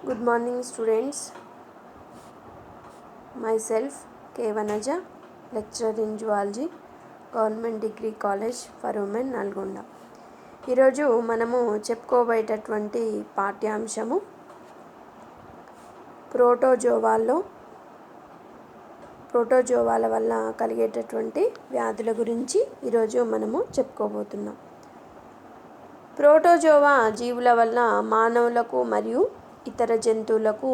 Good morning, students. Myself, K. Vanaja, lecturer in Zoology, Government Degree College for Women, Nalgonda. ఈరోజు మనము చెప్పుకోబోయేటటువంటి పాఠ్యాంశము ప్రోటోజోవాల వల్ల కలిగేటటువంటి వ్యాధుల గురించి ఈరోజు మనము చెప్పుకోబోతున్నాం. ప్రోటోజోవా జీవుల వల్ల మానవులకు మరియు ఇతర జంతువులకు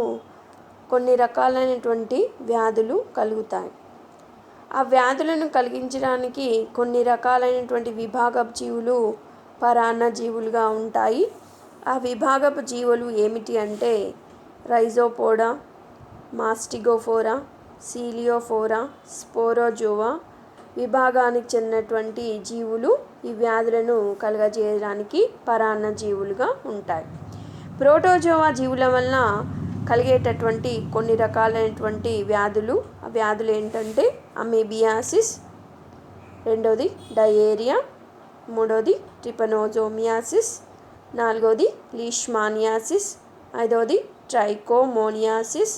కొన్ని రకాలైనటువంటి వ్యాధులు కలుగుతాయి. ఆ వ్యాధులను కలిగించడానికి కొన్ని రకాలైనటువంటి విభాగపు జీవులు పరాన్న జీవులుగా ఉంటాయి. ఆ విభాగపు జీవులు ఏమిటి అంటే రైజోపోడా, మాస్టిగోఫోరా, సీలియోఫోరా, స్పోరోజోవా విభాగానికి చెందినటువంటి జీవులు ఈ వ్యాధులను కలుగజేయడానికి పరాన్న జీవులుగా ఉంటాయి. ప్రోటోజోవా జీవుల వల్ల కలిగేటటువంటి కొన్ని రకాలైనటువంటి వ్యాధులు, ఆ వ్యాధులు ఏంటంటే అమీబియాసిస్, రెండోది డయేరియా, మూడోది ట్రిపనోజోమియాసిస్, నాలుగోది లీష్మానియాసిస్, ఐదోది ట్రైకోమోనియాసిస్,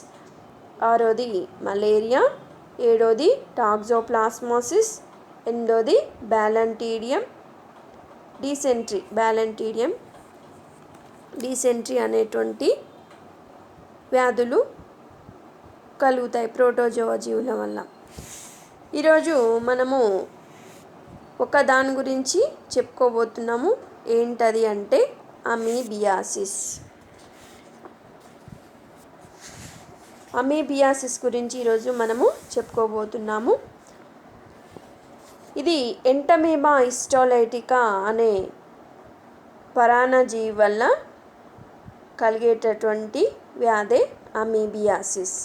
ఆరోది మలేరియా, ఏడోది టాక్సోప్లాస్మోసిస్, ఎనిమిదోది డీసెంట్రీ అనేటువంటి వ్యాధులు కలుగుతాయి ప్రోటోజోవా జీవుల వల్ల. ఈరోజు మనము ఒక దాని గురించి చెప్పుకోబోతున్నాము. ఏంటది అంటే అమీబియాసిస్. అమీబియాసిస్ గురించి ఈరోజు మనము చెప్పుకోబోతున్నాము. ఇది ఎంటమీబా హిస్టోలైటికా అనే పరాన్నజీవి వల్ల కలిగేటటువంటి వ్యాధే అమీబియాసిస్.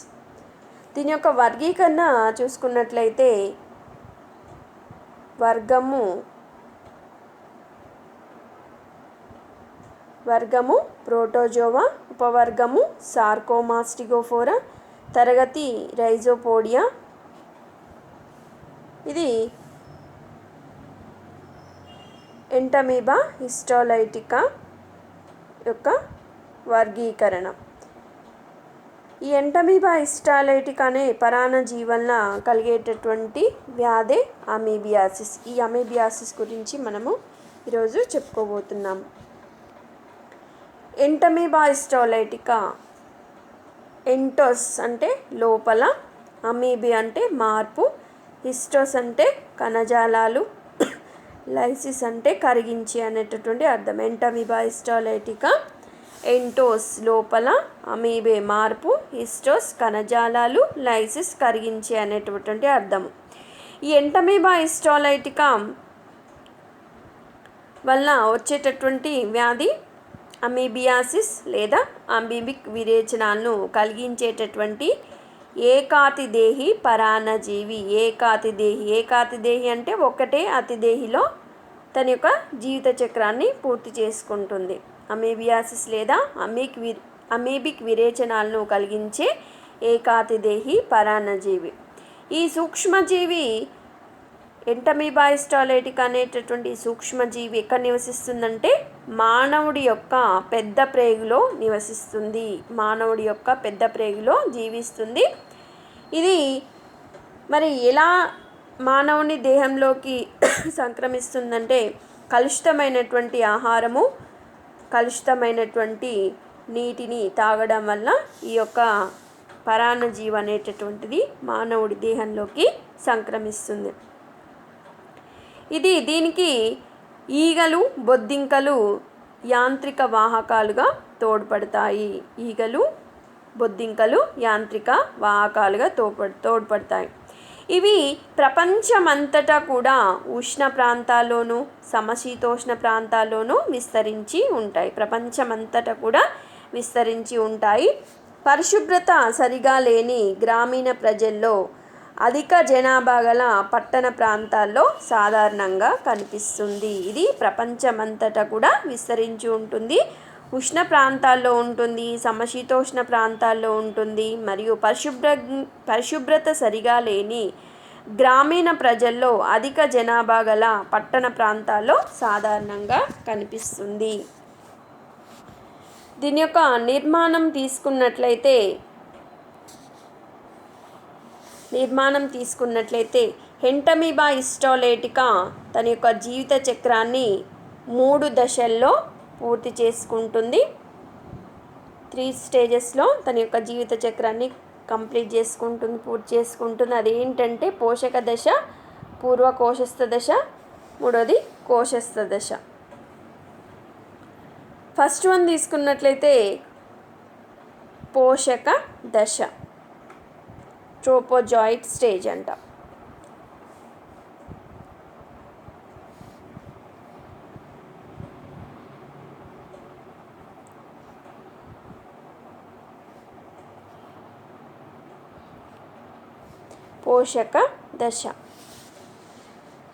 దీని యొక్క వర్గీకరణ చూసుకున్నట్లయితే వర్గము ప్రోటోజోవా, ఉపవర్గము సార్కోమాస్టిగోఫోరా, తరగతి రైజోపోడియా. ఇది ఎంటమీబా హిస్టోలైటికా యొక్క వర్గీకరణ. ఈ ఎంటమీబా హిస్టోలైటికా అనే పరాన్నజీవి వల్ల కలిగేటటువంటి వ్యాధే అమీబియాసిస్. ఈ అమీబియాసిస్ గురించి మనము ఈరోజు చెప్పుకోబోతున్నాము. ఎంటమీబా హిస్టోలైటికా, ఎంటోస్ అంటే లోపల, అమీబి అంటే మార్పు, హిస్టోస్ అంటే కణజాలాలు, లైసిస్ అంటే కరిగించి అనేటటువంటి అర్థం. ఎంటమీబా హిస్టోలైటికా, ఎంటోస్ లోపల, అమీబే మార్పు, హిస్టోస్ కణజాలాలు, లైసిస్ కరిగించి అనేటటువంటి అర్థము. ఈ ఎంటమీబా హిస్టోలైటికా వల్ల వచ్చేటటువంటి వ్యాధి అమీబియాసిస్ లేదా అమీబిక్ విరేచనాలను కలిగించేటటువంటి ఏకాతిదేహి పరాన్నజీవి. ఏకాతిదేహి అంటే ఒకటే అతిదేహిలో తన యొక్క జీవిత చక్రాన్ని పూర్తి చేసుకుంటుంది. అమీబియాసిస్ లేదా అమీబిక్ విరేచనాలను కలిగించే ఏకాతిదేహి పరాన్నజీవి. ఈ సూక్ష్మజీవి ఎంటమీబా హిస్టోలైటికా అనేటటువంటి సూక్ష్మజీవి ఎక్కడ నివసిస్తుందంటే మానవుడి యొక్క పెద్ద ప్రేగులో నివసిస్తుంది. మానవుడి యొక్క పెద్ద ప్రేగులో జీవిస్తుంది. ఇది మరి ఎలా మానవుని దేహంలోకి సంక్రమిస్తుందంటే కలుషితమైనటువంటి ఆహారము, కలుషితమైనటువంటి నీటిని తాగడం వల్ల ఈ యొక్క పరాన్నజీవి అనేటటువంటిది మానవుడి దేహంలోకి సంక్రమిస్తుంది. దీనికి ఈగలు, బొద్దింకలు యాంత్రిక వాహకాలుగా తోడ్పడతాయి. ఈగలు, బొద్దింకలు యాంత్రిక వాహకాలుగా తోడ్పడతాయి. ఇవి ప్రపంచమంతటా కూడా ఉష్ణ ప్రాంతాల్లోనూ సమశీతోష్ణ ప్రాంతాల్లోనూ విస్తరించి ఉంటాయి. పరిశుభ్రత సరిగా లేని గ్రామీణ ప్రజల్లో, అధిక జనాభా గల పట్టణ ప్రాంతాల్లో సాధారణంగా కనిపిస్తుంది. ఇది ప్రపంచమంతటా కూడా విస్తరించి ఉంటుంది. ఉష్ణ ప్రాంతాల్లో ఉంటుంది, సమశీతోష్ణ ప్రాంతాల్లో ఉంటుంది, మరియు పరిశుభ్రత సరిగా లేని గ్రామీణ ప్రజల్లో, అధిక జనాభా గల పట్టణ ప్రాంతాల్లో సాధారణంగా కనిపిస్తుంది. దీని యొక్క నిర్మాణం తీసుకున్నట్లయితే హెంటమీబా హిస్టోలైటికా తన యొక్క జీవిత చక్రాన్ని 3 దశల్లో పూర్తి చేసుకుంటుంది. 3 స్టేజెస్లో తన యొక్క జీవిత చక్రాన్ని పూర్తి చేసుకుంటుంది. అదేంటంటే పోషక దశ, పూర్వ కోశస్థ దశ, మూడోది కోశస్థ దశ. ఫస్ట్ వన్ తీసుకున్నట్లయితే పోషక దశ, ట్రోపోజాయిడ్ స్టేజ్ అంట. పోషక దశ.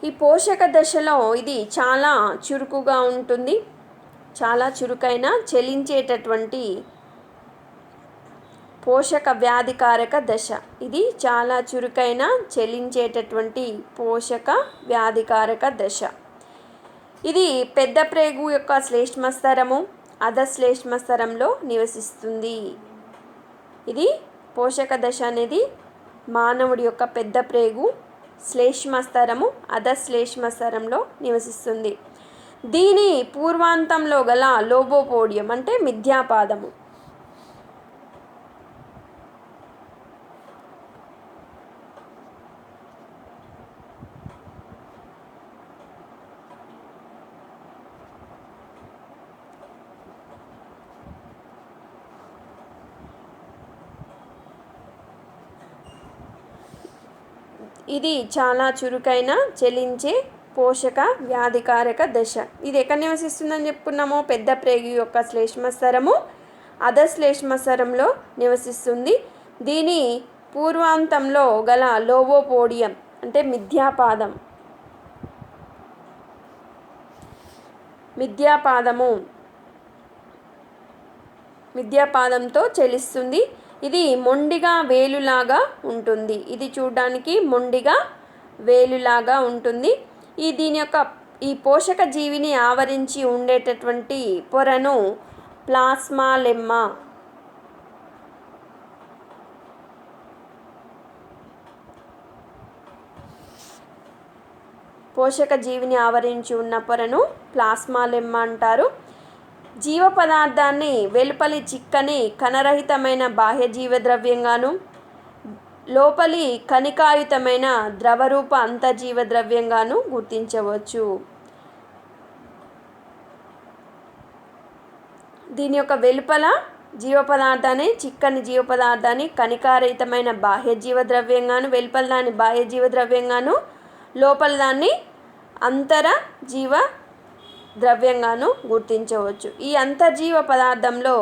ఈ పోషక దశలో ఇది చాలా చురుకుగా ఉంటుంది. చాలా చురుకైన చలించేటటువంటి పోషక వ్యాధికారక దశ. ఇది చాలా చురుకైన చలించేటటువంటి పోషక వ్యాధికారక దశ. ఇది పెద్ద ప్రేగు యొక్క శ్లేష్మస్తరము, అధశ్లేష్మస్తరంలో నివసిస్తుంది. ఇది పోషక దశ అనేది మానవుడి యొక్క పెద్ద ప్రేగు, శ్లేష్మస్తరము, అధశ్లేష్మస్తరంలో నివసిస్తుంది. దీని పూర్వాంతంలో గల లోబోపోడియం అంటే మిథ్యాపాదము. ఇది చాలా చురుకైన చలించే పోషక వ్యాధికారక దశ. ఇది ఎక్కడ నివసిస్తుందని చెప్పుకున్నామో పెద్ద ప్రేగు యొక్క శ్లేష్మస్తరము, అధశ్లేష్మస్తరంలో నివసిస్తుంది. దీని పూర్వాంతంలో గల లోబోపోడియం అంటే మిథ్యాపాదంతో చలిస్తుంది. ఇది మొండిగా వేలులాగా ఉంటుంది. ఇది చూడడానికి మొండిగా వేలులాగా ఉంటుంది. దీని యొక్క ఈ పోషక జీవిని ఆవరించి ఉండేటటువంటి పొరను ప్లాస్మా లెమ్మా పోషక జీవిని ఆవరించి ఉన్న పొరను ప్లాస్మా లెమ్మా అంటారు. జీవ పదార్థాన్ని వెలుపలి చిక్కని కణరహితమైన బాహ్య జీవద్రవ్యంగాను, లోపలి కణికాయుతమైన ద్రవరూప అంతర్జీవ ద్రవ్యంగాను గుర్తించవచ్చు. దీని యొక్క వెలుపల జీవ పదార్థాన్ని, చిక్కని జీవ పదార్థాన్ని కణికారహితమైన బాహ్య జీవద్రవ్యంగాను, వెలుపల దాన్ని బాహ్య జీవద్రవ్యంగాను, లోపల దాన్ని అంతర జీవ ద్రవ్యంగాను గుర్తించవచ్చు. ఈ అంతర్జీవ పదార్థంలో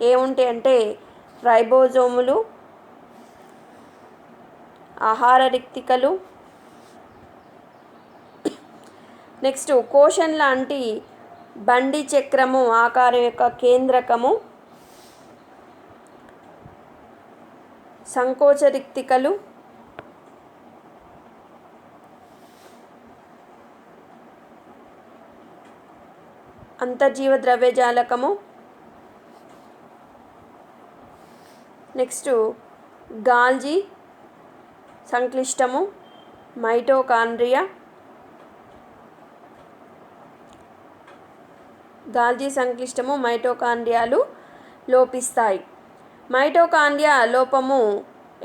ఏముంటాయంటే రైబోజోములు, ఆహార రిక్తికలు, నెక్స్ట్ కోషన్ లాంటి బండి చక్రము ఆకారం యొక్క కేంద్రకము, సంకోచ రిక్తికలు, అంతర్జీవ ద్రవ్యజాలకము, నెక్స్ట్ గాల్జీ సంక్లిష్టము, మైటోకాండ్రియా, గాల్జీ సంక్లిష్టము, మైటోకాండ్రియాలు లోపిస్తాయి. మైటోకాండ్రియా లోపము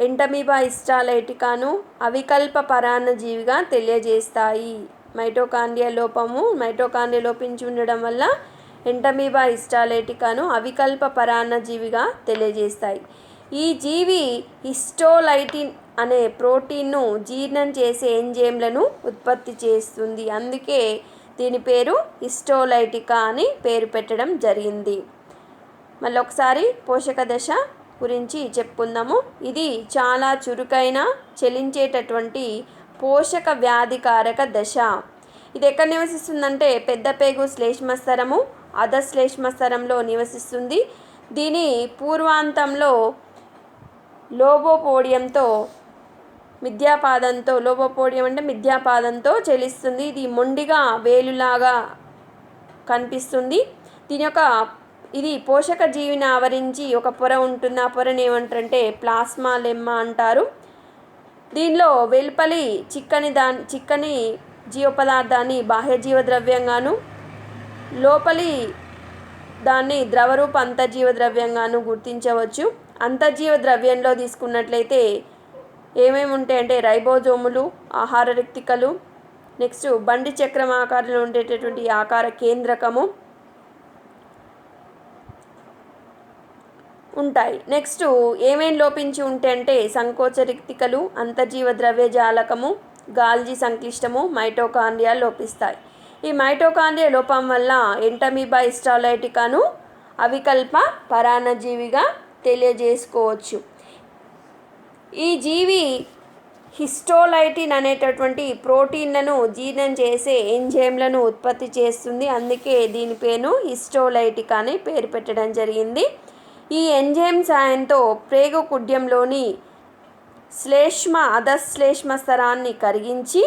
ఎంటమీబా హిస్టాలైటికాను అవికల్ప పరాన్నజీవిగా తెలియజేస్తాయి. మైటోకాండ్రియా లోపించి ఉండడం వల్ల ఎంటమీబా హిస్టాలైటికాను అవికల్ప పరాన్నజీవిగా తెలియజేస్తాయి. ఈ జీవి హిస్టోలైటిన్ అనే ప్రోటీన్ను జీర్ణం చేసే ఎంజైమ్లను ఉత్పత్తి చేస్తుంది. అందుకే దీని పేరు హిస్టోలైటికా అని పేరు పెట్టడం జరిగింది. మళ్ళీ ఒకసారి పోషక దశ గురించి చెప్పుకుందాము. ఇది చాలా చురుకైన చలించేటటువంటి పోషక వ్యాధికారక దశ. ఇది ఎక్కడ నివసిస్తుందంటే పెద్ద పేగు శ్లేష్మస్తరము, అధశ్లేష్మస్తరంలో నివసిస్తుంది. దీని పూర్వాంతంలో లోబోపోడియంతో మిథ్యాపాదంతో చలిస్తుంది. ఇది మొండిగా వేలులాగా కనిపిస్తుంది. దీని యొక్క ఇది పోషక జీవిని ఆవరించి ఒక పొర ఉంటుంది. ఆ పొరని ఏమంటారంటే ప్లాస్మా లెమ్మా అంటారు. దీనిలో వెలుపలి చిక్కని జీవ పదార్థాన్ని బాహ్య జీవ ద్రవ్యంగాను, లోపలి దాన్ని ద్రవరూప అంతర్జీవ ద్రవ్యంగాను గుర్తించవచ్చు. అంతర్జీవ ద్రవ్యంలో తీసుకున్నట్లయితే ఏమేమి ఉంటాయంటే రైబోజోములు, ఆహార రిక్తికలు, నెక్స్ట్ బండి చక్రం ఆకారంలో ఉండేటటువంటి ఆకార కేంద్రకము ఉంటాయి. నెక్స్ట్ ఏమేమి లోపించి ఉంటాయంటే సంకోచ రిక్తికలు, అంతర్జీవ ద్రవ్యజాలకము, గాల్జీ సంక్లిష్టము, మైటోకాండ్రియా లోపిస్తాయి. ఈ మైటోకాండ్రియా లోపం వల్ల ఎంటమీబా హిస్టాలైటికాను అవికల్ప పరాన్నజీవిగా తెలియజేసుకోవచ్చు. ఈ జీవి హిస్టోలైటిన్ అనేటటువంటి ప్రోటీన్లను జీర్ణం చేసే ఎంజైమ్లను ఉత్పత్తి చేస్తుంది. అందుకే దీని పేరు హిస్టోలైటిక్ అని పేరు పెట్టడం జరిగింది. ఈ ఎంజైమ్ సాయంతో ప్రేగు కుడ్యంలోని శ్లేష్మ అధశ్లేష్మ స్తరాన్ని కరిగించి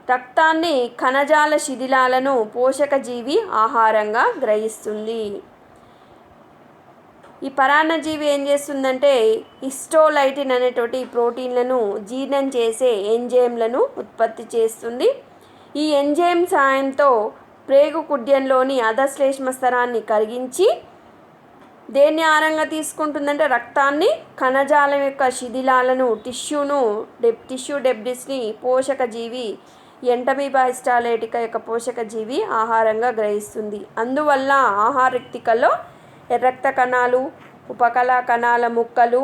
రక్తాన్ని కణజాల శిథిలాలను పోషకజీవి ఆహారంగా గ్రహిస్తుంది. ఈ పరాన్నజీవి ఏం చేస్తుందంటే హిస్టోలైటిన్ అనేటువంటి ప్రోటీన్లను జీర్ణం చేసే ఎంజైమ్లను ఉత్పత్తి చేస్తుంది. ఈ ఎంజైమ్ సాయంతో ప్రేగు కుడ్యంలోని అధశ్లేష్మ స్తరాన్ని కరిగించి దేన్ని ఆహారంగా తీసుకుంటుందంటే రక్తాన్ని, కణజాలం యొక్క శిథిలాలను, టిష్యూ డెబ్రిస్ని పోషకజీవి ఎంటమీబా హిస్టాలైటికా యొక్క పోషకజీవి ఆహారంగా గ్రహిస్తుంది. అందువల్ల ఆహార రిక్తికల్లో రక్త కణాలు, ఉపకళా కణాల ముక్కలు,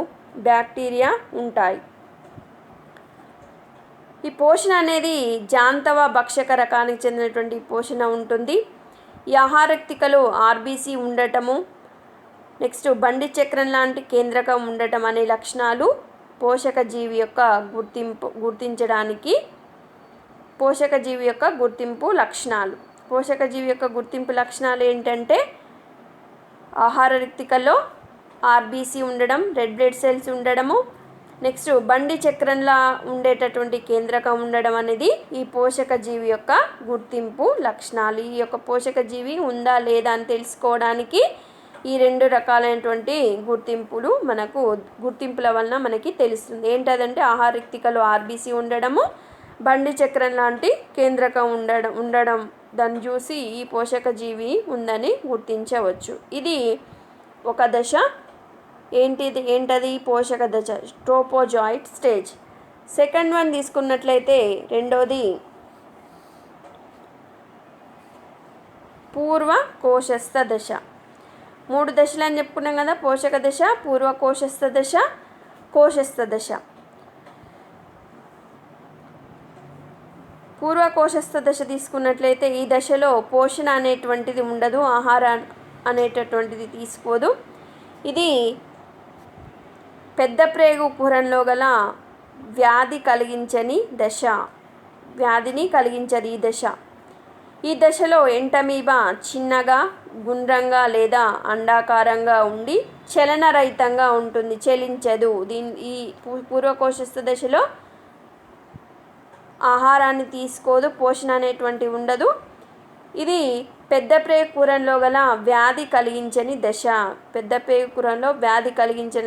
బ్యాక్టీరియా ఉంటాయి. ఈ పోషణ అనేది జాంతవ భక్షక రకానికి చెందినటువంటి పోషణ ఉంటుంది. ఈ ఆహార రిక్తికలు ఆర్బీసీ ఉండటము, నెక్స్ట్ బండి చక్రం లాంటి కేంద్రకం ఉండటం అనే లక్షణాలు పోషకజీవి యొక్క గుర్తింపు లక్షణాలు. పోషకజీవి యొక్క గుర్తింపు లక్షణాలు ఏంటంటే ఆహార రిక్తికల్లో ఆర్బీసీ ఉండడం, రెడ్ బ్లడ్ సెల్స్ ఉండడము, నెక్స్ట్ బండి చక్రంలా ఉండేటటువంటి కేంద్రకం ఉండడం అనేది ఈ పోషకజీవి యొక్క గుర్తింపు లక్షణాలు. ఈ యొక్క పోషకజీవి ఉందా లేదా అని తెలుసుకోవడానికి ఈ రెండు రకాలైనటువంటి గుర్తింపుల వలన మనకి తెలుస్తుంది. ఏంటదంటే ఆహార రిక్తికలో ఆర్బీసీ ఉండడము, బండి చక్రం లాంటి కేంద్రకం ఉండడం దాన్ని చూసి ఈ పోషకజీవి ఉందని గుర్తించవచ్చు. ఇది ఒక దశ. ఏంటది పోషక దశ, ట్రోపోజాయిడ్ స్టేజ్. సెకండ్ వన్ తీసుకున్నట్లయితే రెండోది పూర్వ కోశస్థ దశ. 3 దశలు అని చెప్పుకున్నాం కదా, పోషక దశ, పూర్వ కోశస్థ దశ, కోశస్థ దశ. పూర్వ కోశస్థ దశ తీసుకున్నట్లయితే ఈ దశలో పోషణ అనేటువంటిది ఉండదు, ఆహారం అనేటటువంటిది తీసుకోదు. ఇది పెద్ద ప్రేగు కుహరంలో గల వ్యాధిని కలిగించదు ఈ దశ. ఈ దశలో ఎంటమీబా చిన్నగా, గుండ్రంగా లేదా అండాకారంగా ఉండి చలనరహితంగా ఉంటుంది, చలించదు. ఈ పూర్వకోశస్థ దశలో ఆహారాన్ని తీసుకోదు, పోషణ అనేటువంటి ఉండదు. ఇది పెద్ద ప్రేగు కుహరంలో గల వ్యాధి కలిగించని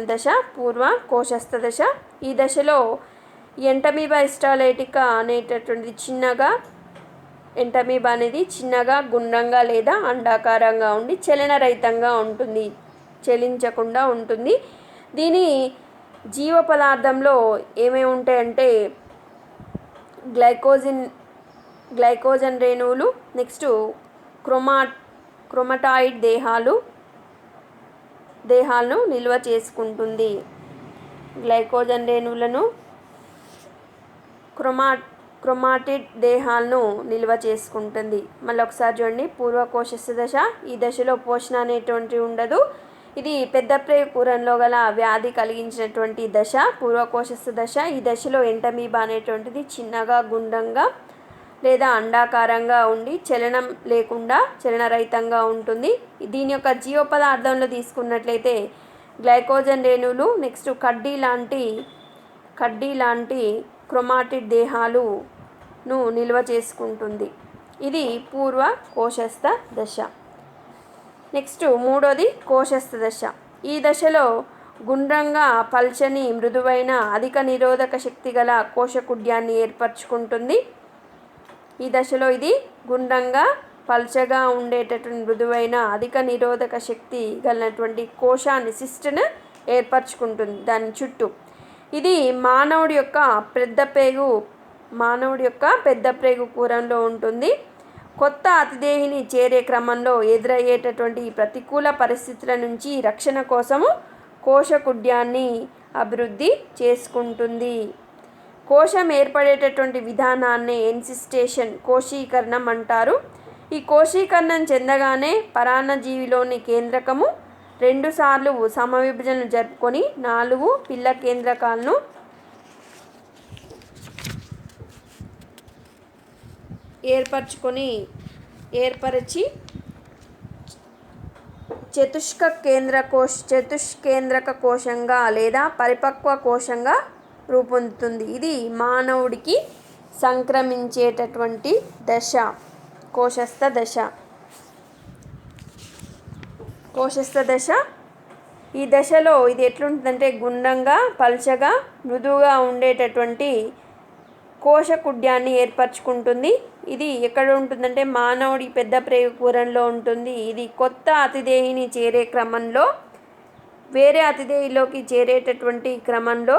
దశ పూర్వ కోశస్థ దశ. ఈ దశలో ఎంటమీబా హిస్టాలైటికా అనేటటువంటిది ఎంటమీబా అనేది చిన్నగా, గుండ్రంగా లేదా అండాకారంగా ఉండి చలనరహితంగా ఉంటుంది, చలించకుండా ఉంటుంది. దీని జీవ పదార్థంలో ఏమేమి ఉంటాయంటే గ్లైకోజన్ రేణువులు, నెక్స్ట్ క్రోమటాయిడ్ దేహాలను నిల్వ చేసుకుంటుంది. గ్లైకోజన్ రేణువులను, క్రోమాటిడ్ దేహాలను నిల్వ చేసుకుంటుంది. మళ్ళీ ఒకసారి చూడండి, పూర్వ కోశస్థ దశ. ఈ దశలో పోషణ అనేటువంటి ఉండదు. ఇది పెద్ద ప్రేగు కుహరంలో గల వ్యాధి కలిగించినటువంటి దశ, పూర్వ కోశస్థ దశ. ఈ దశలో ఎంటమీబా అనేటువంటిది చిన్నగా, గుండ్రంగా లేదా అండాకారంగా ఉండి చలనరహితంగా ఉంటుంది. దీని యొక్క జీవ పదార్థంలో తీసుకున్నట్లయితే గ్లైకోజన్ రేణువులు, నెక్స్ట్ కడ్డీ లాంటి క్రోమాటిడ్ దేహాలను నిల్వ చేసుకుంటుంది. ఇది పూర్వ కోశస్థ దశ. నెక్స్ట్ మూడోది కోశస్థ దశ. ఈ దశలో గుండ్రంగా పల్చని మృదువైన అధిక నిరోధక శక్తి గల కోశకుడ్యాన్ని ఏర్పరచుకుంటుంది. ఈ దశలో ఇది గుండ్రంగా పల్చగా ఉండేటటువంటి మృదువైన అధిక నిరోధక శక్తి గలటువంటి కోశాన్ని సిస్ట్ను ఏర్పరచుకుంటుంది దాని చుట్టూ. ఇది మానవుడి యొక్క పెద్ద ప్రేగు కూరంలో ఉంటుంది. కొత్త అతిదేహిని చేరే క్రమంలో ఎదురయ్యేటటువంటి ప్రతికూల పరిస్థితుల నుంచి రక్షణ కోసము కోశకుడ్యాన్ని అభివృద్ధి చేసుకుంటుంది. కోశం ఏర్పడేటటువంటి విధానాన్ని ఎన్సిస్టేషన్ కోశీకరణం అంటారు. ఈ కోశీకరణం చెందగానే పరాన్నజీవిలోని కేంద్రకము 2 సార్లు సమవిభజన జరుపుకొని 4 పిల్ల కేంద్రకాలను ఏర్పరిచి చతుష్కేంద్రక కోశంగా లేదా పరిపక్వ కోశంగా రూపొందుతుంది. ఇది మానవుడికి సంక్రమించేటటువంటి దశ కోశస్థ దశ. ఈ దశలో ఇది ఎట్లుంటుందంటే గుండ్రంగా పల్చగా మృదువుగా ఉండేటటువంటి కోశకుడ్యాన్ని ఏర్పరచుకుంటుంది. ఇది ఎక్కడ ఉంటుందంటే మానవుడి పెద్ద ప్రేగు కూరంలో ఉంటుంది. ఇది కొత్త అతిదేహిని చేరే క్రమంలో వేరే అతిదేహిలోకి చేరేటటువంటి క్రమంలో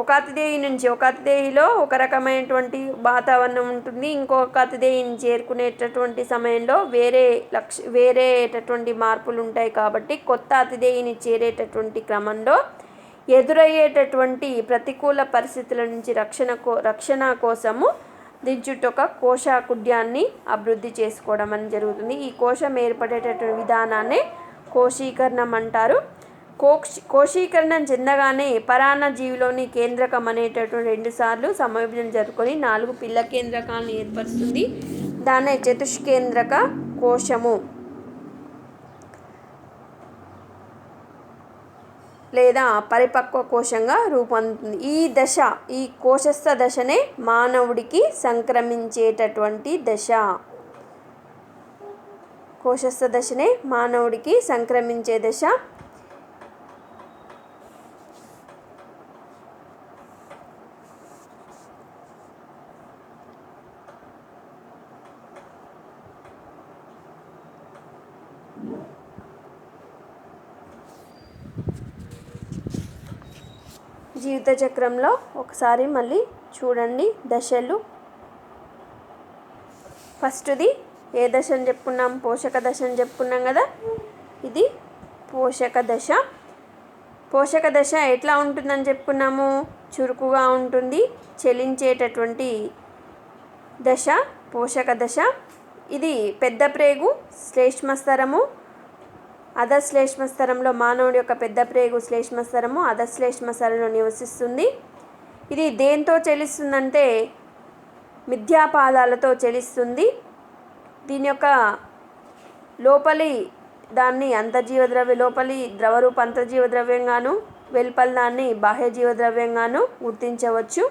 ఒక అతిదేహిలో ఒక రకమైనటువంటి వాతావరణం ఉంటుంది. ఇంకొక అతిదేహిని చేరుకునేటటువంటి సమయంలో వేరేటటువంటి మార్పులు ఉంటాయి. కాబట్టి కొత్త అతిదేహిని చేరేటటువంటి క్రమంలో ఎదురయ్యేటటువంటి ప్రతికూల పరిస్థితుల నుంచి రక్షణ కోసము దీని చుట్టూ ఒక కోశకుడ్యాన్ని అభివృద్ధి చేసుకోవడం అని జరుగుతుంది. ఈ కోశం ఏర్పడేటటువంటి విధానాన్ని కోశీకరణం అంటారు. కోశీకరణం చెందగానే పరాన్నజీవిలోని కేంద్రకం అనేటటువంటి 2 సార్లు సమవిభజన జరుపుకొని 4 పిల్ల కేంద్రకాలను ఏర్పరుస్తుంది. దాన్నే చతుష్కేంద్రక కోశము లేదా పరిపక్వ కోశంగా రూపొందుతుంది. ఈ కోశస్థ దశనే మానవుడికి సంక్రమించేటటువంటి దశ. కోశస్థ దశనే మానవుడికి సంక్రమించే దశ. జీవిత చక్రంలో ఒకసారి మళ్ళీ చూడండి దశలు. ఫస్ట్ది ఏ దశ అని చెప్పుకున్నాం? పోషక దశ అని చెప్పుకున్నాం కదా. ఇది పోషక దశ. పోషక దశ ఎట్లా ఉంటుందని చెప్పుకున్నాము? చురుకుగా ఉంటుంది, చలించేటటువంటి దశ పోషక దశ. ఇది పెద్ద ప్రేగు శ్లేష్మస్తరము అధశ్లేష్మస్తరంలో మానవుడి యొక్క పెద్ద ప్రేగు శ్లేష్మస్తరము అధశ్లేష్మస్తరంలో నివసిస్తుంది. ఇది దేంతో చలిస్తుందంటే మిథ్యాపాదాలతో చలిస్తుంది. దీని యొక్క లోపలి దాన్ని లోపలి ద్రవరూప అంతర్జీవద్రవ్యంగాను వెలుపల దాన్ని బాహ్య జీవద్రవ్యంగాను గుర్తించవచ్చు.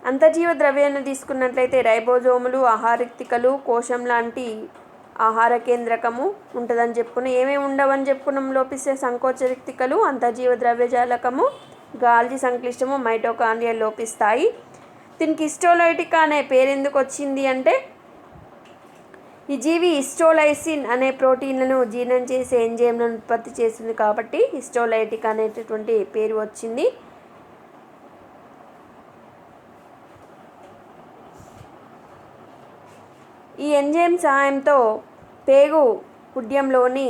అంతర్జీవ ద్రవ్యాన్ని తీసుకున్నట్లయితే రైబోజోములు, ఆహారక్తికలు, కోశం లాంటి ఆహార కేంద్రకము ఉంటుందని చెప్పుకున్నాం. ఏమేమి ఉండవని చెప్పుకున్నాం? లోపిస్తే సంకోచరిక్తికలు, అంతర్జీవ ద్రవ్యజాలకము, గాల్జీ సంక్లిష్టము, మైటోకాండ్రియా లోపిస్తాయి. దీనికి హిస్టోలైటిక్ అనే పేరు ఎందుకు వచ్చింది అంటే ఈ జీవి హిస్టోలైసిన్ అనే ప్రోటీన్లను జీర్ణం చేసే ఎంజైమ్లను ఉత్పత్తి చేస్తుంది కాబట్టి హిస్టోలైటిక్ అనేటటువంటి పేరు వచ్చింది. ఈ ఎంజైమ్ సహాయంతో పేగు కుడ్యంలోని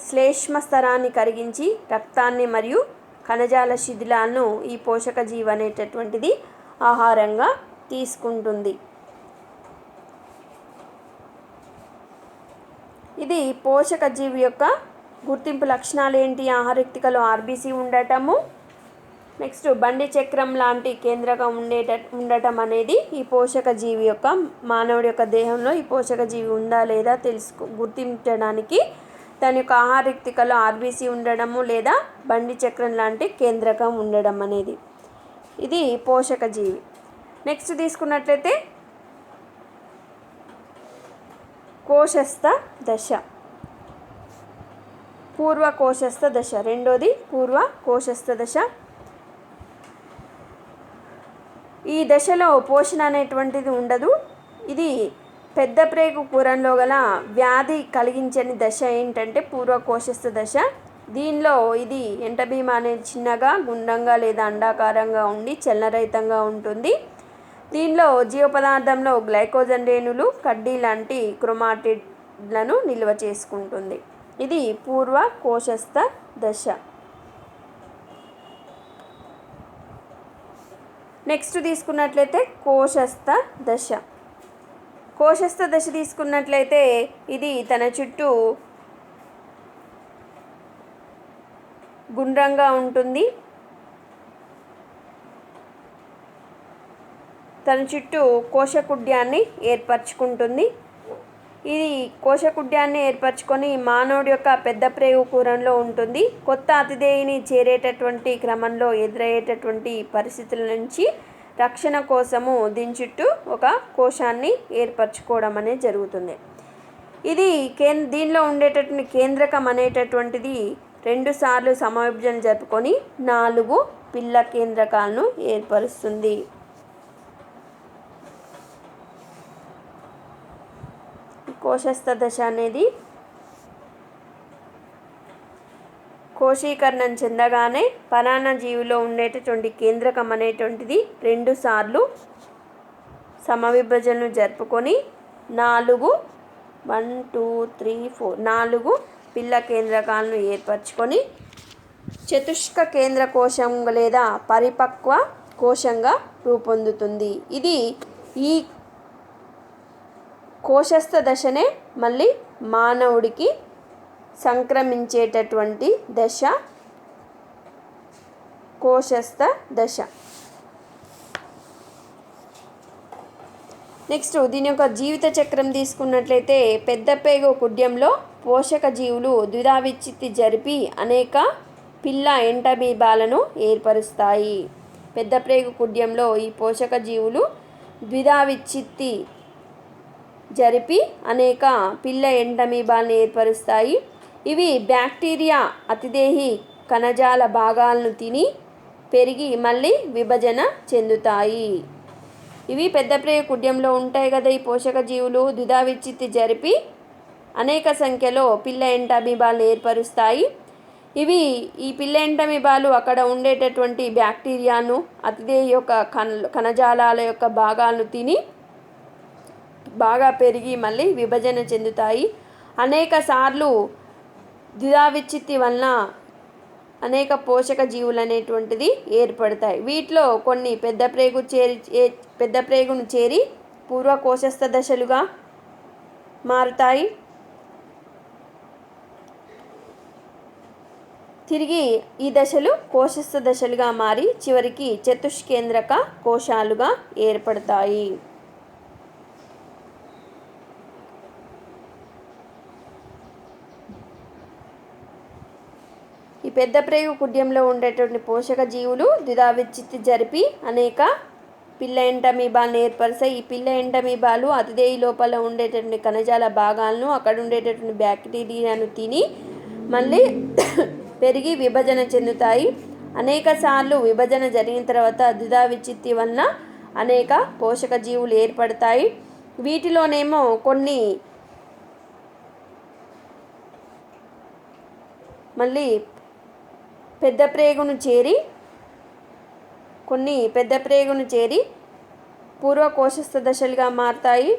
శ్లేష్మస్తరాన్ని కరిగించి రక్తాన్ని మరియు కణజాల శిథిలాలను ఈ పోషక జీవి అనేటటువంటిది ఆహారంగా తీసుకుంటుంది. ఇది పోషక జీవి యొక్క గుర్తింపు లక్షణాలు ఏంటి? ఆహారక్తికలో ఆర్బీసీ ఉండటము, నెక్స్ట్ బండి చక్రం లాంటి కేంద్రకం ఉండటం అనేది ఈ పోషక జీవి యొక్క మానవుడి యొక్క దేహంలో ఈ పోషక జీవి ఉందా లేదా గుర్తించడానికి దాని యొక్క ఆహారక్తికలో ఆర్బీసీ ఉండడము లేదా బండి చక్రం లాంటి కేంద్రకం ఉండడం అనేది. ఇది పోషక జీవి. నెక్స్ట్ తీసుకున్నట్లయితే కోశస్థ దశ, పూర్వ కోశస్థ దశ. రెండోది పూర్వ కోశస్థ దశ. ఈ దశలో పోషణ అనేటువంటిది ఉండదు. ఇది పెద్ద ప్రేగు కూరంలో గల వ్యాధి కలిగించని దశ ఏంటంటే పూర్వ కోశస్థ దశ. దీనిలో ఇది ఎంటబీమ అనేది చిన్నగా గుండ్రంగా లేదా అండాకారంగా ఉండి చలనరహితంగా ఉంటుంది. దీనిలో జీవ పదార్థంలో గ్లైకోజన్ రేణులు, కడ్డీ లాంటి క్రోమాటిడ్లను నిల్వ చేసుకుంటుంది. ఇది పూర్వ కోశస్థ దశ. నెక్స్ట్ తీసుకున్నట్లయితే కోశస్థ దశ. కోశస్థ దశ తీసుకున్నట్లయితే ఇది తన చుట్టూ గుండ్రంగా ఉంటుంది. తన చుట్టూ కోశకుడ్యాన్ని ఏర్పరచుకుంటుంది. ఇది కోశకుడ్యాన్ని ఏర్పరచుకొని మానవుడి యొక్క పెద్ద ప్రేగు కూరంలో ఉంటుంది. కొత్త అతిథేయిని చేరేటటువంటి క్రమంలో ఎదురయ్యేటటువంటి పరిస్థితుల నుంచి రక్షణ కోసము దీని చుట్టూ ఒక కోశాన్ని ఏర్పరచుకోవడం అనేది జరుగుతుంది. ఇది దీనిలో ఉండేటటువంటి కేంద్రకం అనేటటువంటిది 2 సార్లు సమవిభజన జరుపుకొని 4 పిల్ల కేంద్రకాలను ఏర్పరుస్తుంది. కోశస్థ దశ అనేది కోశీకరణం చెందగానే పరాన్న జీవిలో ఉండేటటువంటి కేంద్రకం అనేటువంటిది 2 సార్లు సమవిభజనను జరుపుకొని 4 పిల్ల కేంద్రకాలను ఏర్పరచుకొని చతుష్క కేంద్ర కోశం లేదా పరిపక్వ కోశంగా రూపొందుతుంది. ఇది ఈ కోశస్థ దశనే మళ్ళీ మానవుడికి సంక్రమించేటటువంటి దశ కోశస్థ దశ. నెక్స్ట్ దీని యొక్క జీవిత చక్రం తీసుకున్నట్లయితే పెద్ద ప్రేగు కుడ్యంలో పోషక జీవులు ద్విధా విచ్ఛిత్తి జరిపి అనేక పిల్ల ఎంటమీబాలను ఏర్పరుస్తాయి. పెద్ద ప్రేగు కుడ్యంలో ఈ పోషక జీవులు ద్విధా విచ్ఛిత్తి జరిపి అనేక పిల్ల ఎంటమీబాలను ఏర్పరుస్తాయి. ఇవి బ్యాక్టీరియా అతిదేహి కణజాల భాగాలను తిని పెరిగి మళ్ళీ విభజన చెందుతాయి. ఇవి పెద్ద ప్రేగు కుడ్యంలో ఉంటాయి కదా ఈ పోషక జీవులు. ద్విధా విచ్ఛిత్తి జరిపి అనేక సంఖ్యలో పిల్ల ఎంటమీబాలను ఏర్పరుస్తాయి. ఇవి ఈ పిల్ల ఎంటమీబాలు అక్కడ ఉండేటటువంటి బ్యాక్టీరియాను అతిదేహి యొక్క కణజాలాల యొక్క భాగాలను తిని బాగా పెరిగి మళ్ళీ విభజన చెందుతాయి. అనేక సార్లు ద్విధా విచ్ఛిత్తి వలన అనేక పోషక జీవులు అనేటువంటిది ఏర్పడతాయి. వీటిలో కొన్ని పెద్ద ప్రేగును చేరి పూర్వ కోశస్థ దశలుగా మారుతాయి. తిరిగి ఈ దశలు కోశస్థ దశలుగా మారి చివరికి చతుష్కేంద్రక కోశాలుగా ఏర్పడతాయి. ఈ పెద్ద ప్రేగు కుడ్యంలో ఉండేటువంటి పోషక జీవులు ద్విధా విచ్ఛిత్తి జరిపి అనేక పిల్ల ఎంటమీబాలను ఏర్పరుస్తాయి. ఈ పిల్ల ఎంటమీబాలు అతిదేహి లోపల ఉండేటటువంటి కణజాల భాగాలను అక్కడ ఉండేటటువంటి బ్యాక్టీరియాను తిని మళ్ళీ పెరిగి విభజన చెందుతాయి. అనేక సార్లు విభజన జరిగిన తర్వాత ద్విధా విచ్ఛిత్తి వలన అనేక పోషక జీవులు ఏర్పడతాయి. వీటిలోనేమో కొన్ని మళ్ళీ పెద్ద ప్రేగును చేరి పూర్వ కోశస్థ దశలుగా మారుతాయి.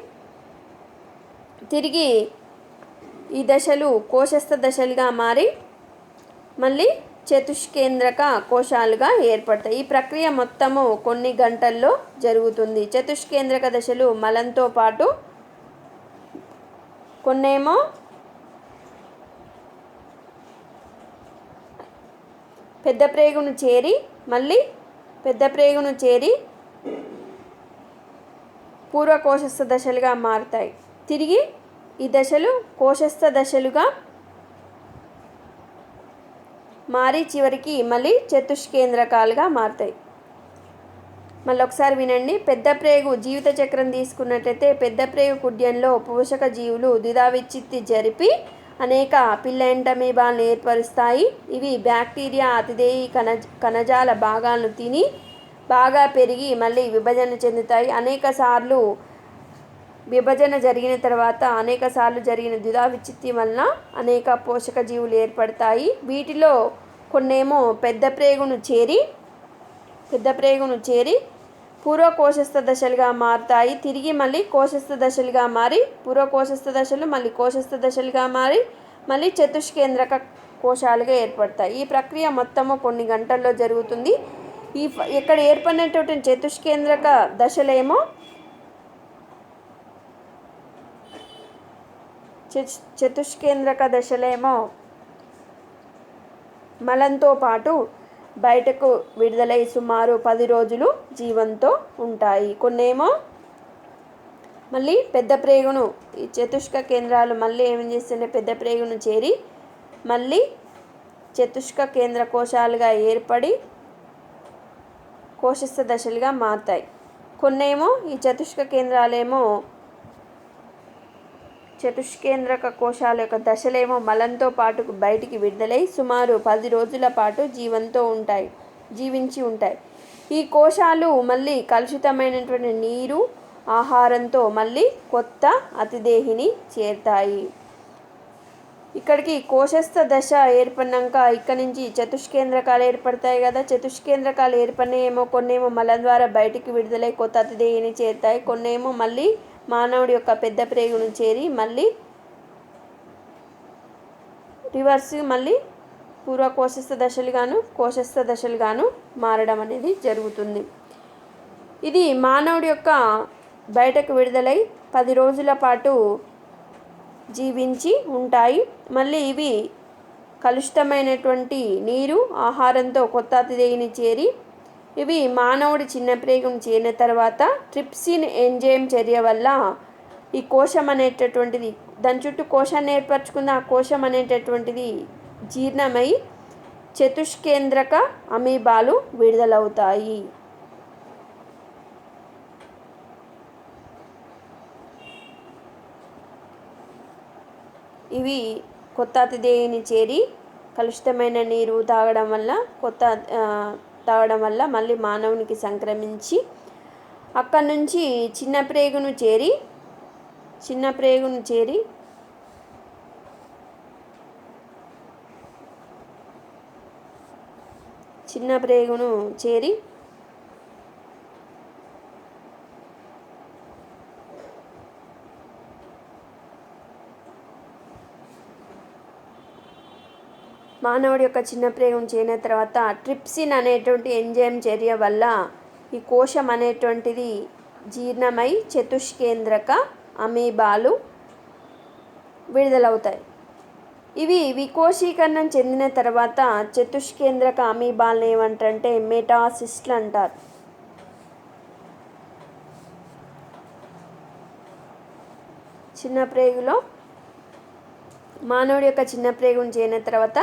తిరిగి ఈ దశలు కోశస్థ దశలుగా మారి మళ్ళీ చతుష్కేంద్రక కోశాలుగా ఏర్పడతాయి. ఈ ప్రక్రియ మొత్తము కొన్ని గంటల్లో జరుగుతుంది. చతుష్కేంద్రక దశలు మలంతో పాటు కొన్నేమో పెద్ద ప్రేగును చేరి పూర్వ కోశస్థ దశలుగా మారుతాయి. తిరిగి ఈ దశలు కోశస్థ దశలుగా మారి చివరికి మళ్ళీ చతుష్కేంద్రకాలుగా మారుతాయి. మళ్ళీ ఒకసారి వినండి. పెద్ద ప్రేగు జీవిత చక్రం తీసుకున్నట్లయితే పెద్ద ప్రేగు కుడ్యంలో పోషక జీవులు ద్విధావిచ్చిత్తి జరిపి అనేక పిల్లెంటమీబాలను ఏర్పరుస్తాయి. ఇవి బ్యాక్టీరియా అతిదేయి కణజాల భాగాలను తిని బాగా పెరిగి మళ్ళీ విభజన చెందుతాయి. విభజన జరిగిన తర్వాత అనేక సార్లు జరిగిన ద్విధా విచ్చిత్తి వలన అనేక పోషక జీవులు ఏర్పడతాయి. వీటిలో కొన్నేమో పెద్ద ప్రేగును చేరి పూర్వ కోశస్థ దశలుగా మారుతాయి. తిరిగి మళ్ళీ కోశస్థ దశలుగా మారి పూర్వ కోశస్థ దశలు మళ్ళీ కోశస్థ దశలుగా మారి మళ్ళీ చతుష్కేంద్రక కోశాలుగా ఏర్పడతాయి. ఈ ప్రక్రియ మొత్తము కొన్ని గంటల్లో జరుగుతుంది. ఇక్కడ ఏర్పడినటువంటి చతుష్కేంద్రక దశలేమో మలంతో పాటు బయటకు విడుదలై సుమారు 10 రోజులు జీవంతో ఉంటాయి. కొన్నేమో మళ్ళీ పెద్ద ప్రేగును ఈ చతుష్క కేంద్రాలు మళ్ళీ ఏం చేస్తుంటే పెద్ద ప్రేగును చేరి మళ్ళీ చతుష్క కేంద్ర కోశాలుగా ఏర్పడి కోశస్థ దశలుగా మారుతాయి. కొన్నేమో ఈ చతుష్కేంద్రక కోశాల యొక్క దశలేమో మలంతో పాటు బయటికి విడుదలై సుమారు 10 రోజుల పాటు జీవించి ఉంటాయి. ఈ కోశాలు మళ్ళీ కలుషితమైనటువంటి నీరు ఆహారంతో మళ్ళీ కొత్త అతిదేహిని చేరుతాయి. ఇక్కడికి కోశస్థ దశ ఏర్పడినాక ఇక్కడి నుంచి చతుష్కేంద్రకాలు ఏర్పడతాయి కదా. చతుష్కేంద్రకాలు ఏర్పడినేమో కొన్నేమో మలం ద్వారా బయటికి విడుదలై కొత్త అతిదేహిని చేరుతాయి. కొన్నేమో మళ్ళీ మానవుడి యొక్క పెద్ద ప్రేగును చేరి మళ్ళీ రివర్స్ మళ్ళీ పూర్వ కోశస్థ దశలుగాను మారడం అనేది జరుగుతుంది. ఇది మానవుడి యొక్క బయటకు విడుదలై 10 రోజుల పాటు జీవించి ఉంటాయి. మళ్ళీ ఇవి కలుషితమైనటువంటి నీరు ఆహారంతో కొత్త అతిదేయిని చేరి ఇవి మానవుడి చిన్న ప్రేగును చేరిన తర్వాత ట్రిప్సిన్ ఎంజైమ్ చర్య వల్ల ఈ కోశం అనేటటువంటిది దాని చుట్టూ కోశాన్ని ఏర్పరచుకున్న ఆ కోశం అనేటటువంటిది జీర్ణమై చతుష్కేంద్రక అమీబాలు విడుదలవుతాయి. ఇవి కొత్త అతిదేయిని చేరి కలుషితమైన నీరు తాగడం వల్ల మళ్ళీ మానవునికి సంక్రమించి అక్కడి నుంచి చిన్న ప్రేగును చేరి మానవుడి యొక్క చిన్న ప్రేగును చేరిన తర్వాత ట్రిప్సిన్ అనేటువంటి ఎంజైమ్ చర్య వల్ల ఈ కోశం అనేటువంటిది జీర్ణమై చతుష్కేంద్రక అమీబాలు విడుదలవుతాయి. ఇవి వికోశీకరణం చెందిన తర్వాత చతుష్కేంద్రక అమీబాలను ఏమంటారంటే మెటాసిస్ట్లు అంటారు. మానవుడి యొక్క చిన్న ప్రేగును చేరిన తర్వాత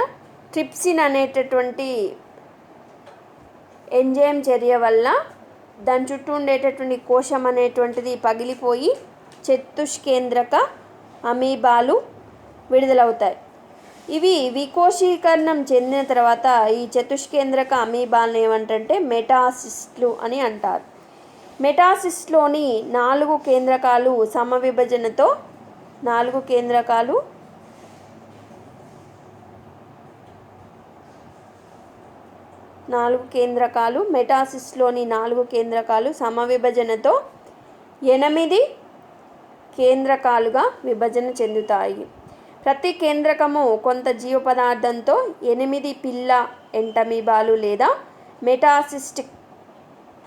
ట్రిప్సిన్ అనేటటువంటి ఎంజైమ్ చర్య వల్ల దాని చుట్టూ ఉండేటటువంటి కోశం అనేటువంటిది పగిలిపోయి చతుష్కేంద్రక అమీబాలు విడుదలవుతాయి. ఇవి వికోశీకరణం చెందిన తర్వాత ఈ చతుష్కేంద్రక అమీబాలను ఏమంటారంటే మెటాసిస్ట్లు అని అంటారు. మెటాసిస్ట్లోని 4 కేంద్రకాలు సమవిభజనతో 4 కేంద్రకాలు మెటాసిస్లోని 4 కేంద్రకాలు సమవిభజనతో 8 కేంద్రకాలుగా విభజన చెందుతాయి. ప్రతి కేంద్రకము కొంత జీవ పదార్థంతో 8 పిల్ల ఎంటమీబాలు లేదా మెటాసిస్టిక్